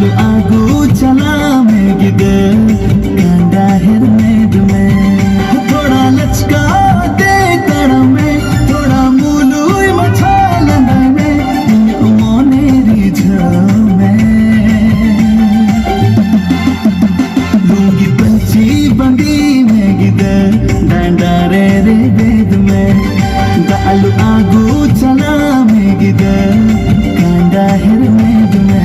Dalu aku chala में गिदर कांदा हिर में दुमे थोड़ा लचका दे तड़ में थोड़ा मूलू मछाल में मोने रिझ में लूंगी पंची बंदी में गिदर डांडा रे रे बेद में दालू आगू चला में गिदर कांदा हिर में दुमे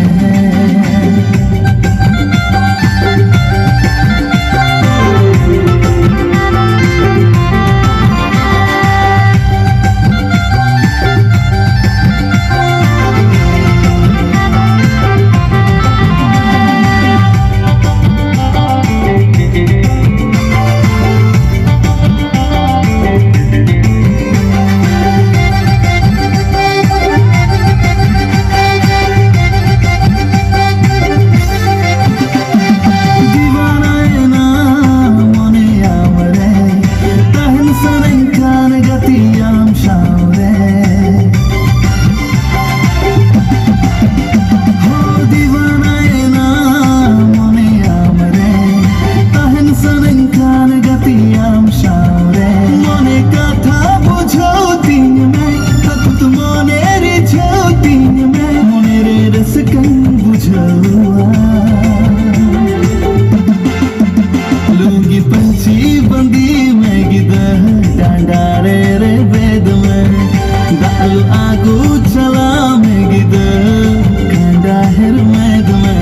लूंगी पंची बंदी में गिदर डांडा रे रे बेद में दालू आगू चला में गिदर कांदा हिर में दुमे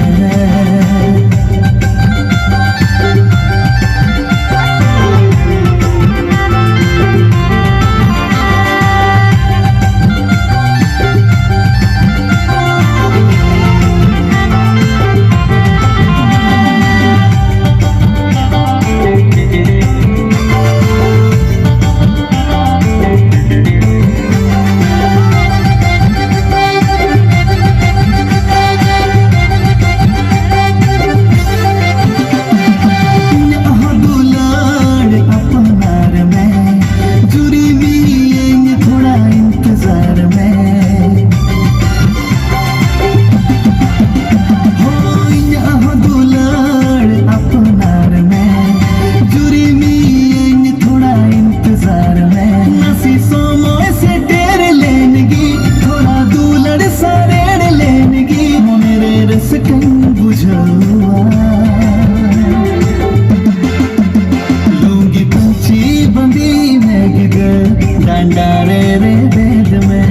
लूंगी पंची बंदी में गिदर डांडा रे रे बेद में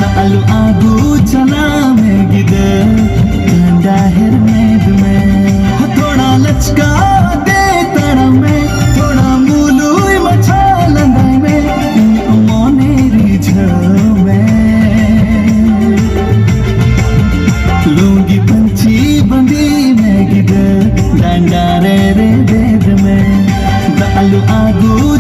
दालू आगू चला में गिदर कांदा हिर में दुमे थोड़ा लचका दे तड़ में थोड़ा मूलू मछाल में मोने रिझ में लूंगी पंची बंदी में गिदर डांडा रे रे बेद में दालू आगू